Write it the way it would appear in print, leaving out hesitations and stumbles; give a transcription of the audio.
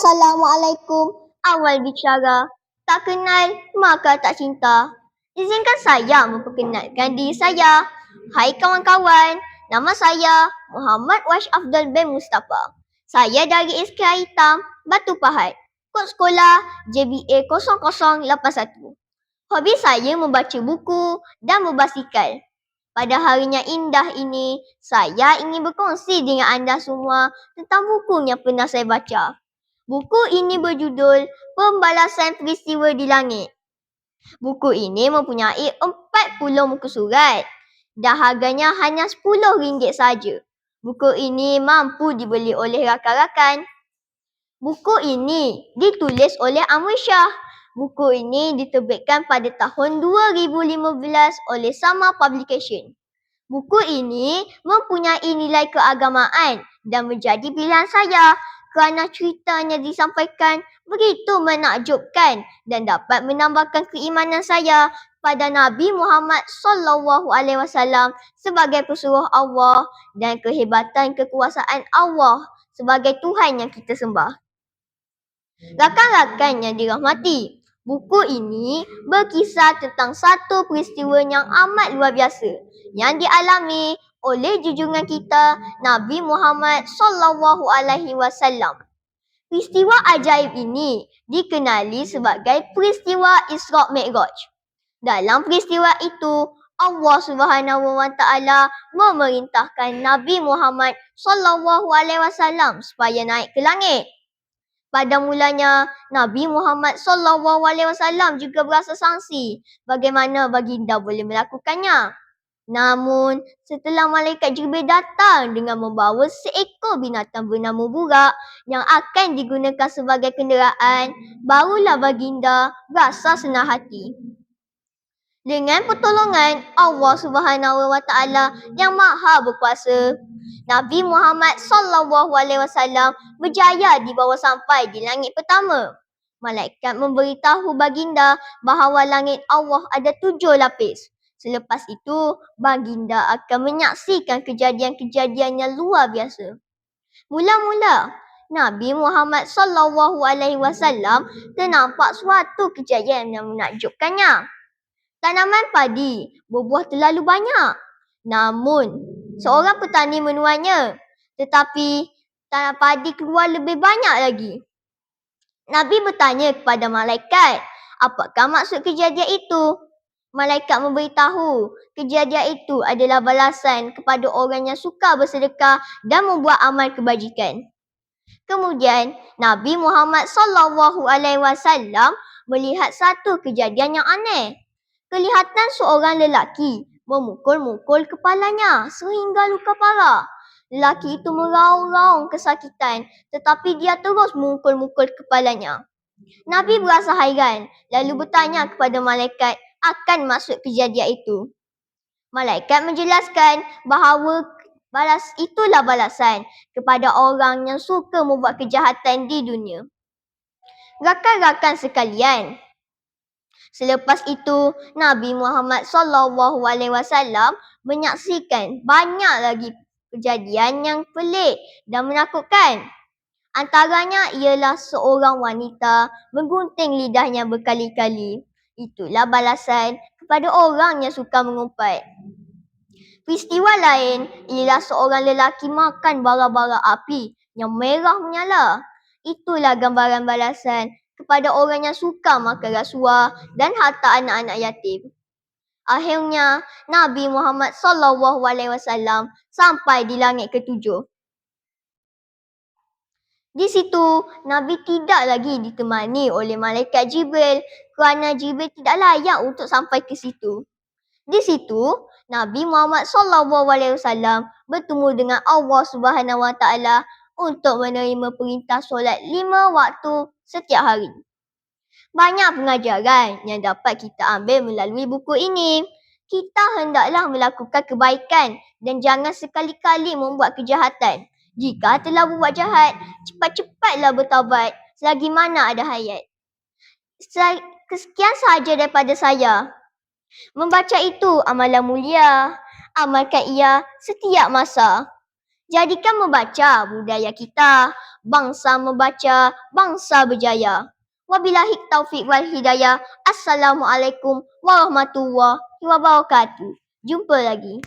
Assalamualaikum. Awal bicara, tak kenal maka tak cinta. Izinkan saya memperkenalkan diri saya. Hai kawan-kawan, nama saya Muhammad Wash Afdal bin Mustafa. Saya dari SK Hitam, Batu Pahat. Kod sekolah JBA 0081. Hobi saya membaca buku dan berbasikal. Pada harinya indah ini, saya ingin berkongsi dengan anda semua tentang buku yang pernah saya baca. Buku ini berjudul Pembalasan Peristiwa di Langit. Buku ini mempunyai 40 muka surat dan harganya hanya RM10 saja. Buku ini mampu dibeli oleh rakan-rakan. Buku ini ditulis oleh Amr Shah. Buku ini diterbitkan pada tahun 2015 oleh Sama Publication. Buku ini mempunyai nilai keagamaan dan menjadi pilihan saya kerana ceritanya disampaikan begitu menakjubkan dan dapat menambahkan keimanan saya pada Nabi Muhammad SAW sebagai pesuruh Allah dan kehebatan kekuasaan Allah sebagai Tuhan yang kita sembah. Rakan-rakan yang dirahmati, buku ini berkisah tentang satu peristiwa yang amat luar biasa yang dialami oleh junjungan kita Nabi Muhammad SAW. Peristiwa ajaib ini dikenali sebagai peristiwa Isra' Mi'raj. Dalam peristiwa itu, Allah SWT memerintahkan Nabi Muhammad SAW supaya naik ke langit. Pada mulanya, Nabi Muhammad SAW juga berasa sangsi bagaimana baginda boleh melakukannya. Namun, setelah malaikat Jibril datang dengan membawa seekor binatang bernama burak yang akan digunakan sebagai kenderaan, barulah baginda rasa senang hati. Dengan pertolongan Allah SWT yang Maha Berkuasa, Nabi Muhammad SAW berjaya dibawa sampai di langit pertama. Malaikat memberitahu baginda bahawa langit Allah ada 7 lapis. Selepas itu, baginda akan menyaksikan kejadian-kejadian yang luar biasa. Mula-mula, Nabi Muhammad SAW ternampak suatu kejadian yang menakjubkannya. Tanaman padi berbuah terlalu banyak. Namun, seorang petani menuainya. Tetapi, tanah padi keluar lebih banyak lagi. Nabi bertanya kepada malaikat, apakah maksud kejadian itu? Malaikat memberitahu, kejadian itu adalah balasan kepada orang yang suka bersedekah dan membuat amal kebajikan. Kemudian, Nabi Muhammad SAW melihat satu kejadian yang aneh. Kelihatan seorang lelaki memukul-mukul kepalanya sehingga luka parah. Lelaki itu meraung-raung kesakitan tetapi dia terus memukul-mukul kepalanya. Nabi berasa hairan lalu bertanya kepada malaikat akan maksud kejadian itu. Malaikat menjelaskan bahawa itulah balasan kepada orang yang suka membuat kejahatan di dunia. Rakan-rakan sekalian, selepas itu Nabi Muhammad SAW menyaksikan banyak lagi kejadian yang pelik dan menakutkan. Antaranya ialah seorang wanita menggunting lidahnya berkali-kali. Itulah balasan kepada orang yang suka mengumpat. Peristiwa lain ialah seorang lelaki makan bara-bara api yang merah menyala. Itulah gambaran balasan kepada orang yang suka makan rasuah dan harta anak-anak yatim. Akhirnya, Nabi Muhammad SAW sampai di langit ketujuh. Di situ, Nabi tidak lagi ditemani oleh malaikat Jibril kerana Jibril tidak layak untuk sampai ke situ. Di situ, Nabi Muhammad SAW bertemu dengan Allah SWT untuk menerima perintah solat 5 waktu setiap hari. Banyak pengajaran yang dapat kita ambil melalui buku ini. Kita hendaklah melakukan kebaikan dan jangan sekali-kali membuat kejahatan. Jika telah berbuat jahat, cepat-cepatlah bertaubat selagi mana ada hayat. Sekian sahaja daripada saya. Membaca itu amalan mulia. Amalkan ia setiap masa. Jadikan membaca budaya kita. bangsa membaca, bangsa berjaya. Wabillahi taufik wal hidayah. Assalamualaikum warahmatullahi wabarakatuh. Jumpa lagi.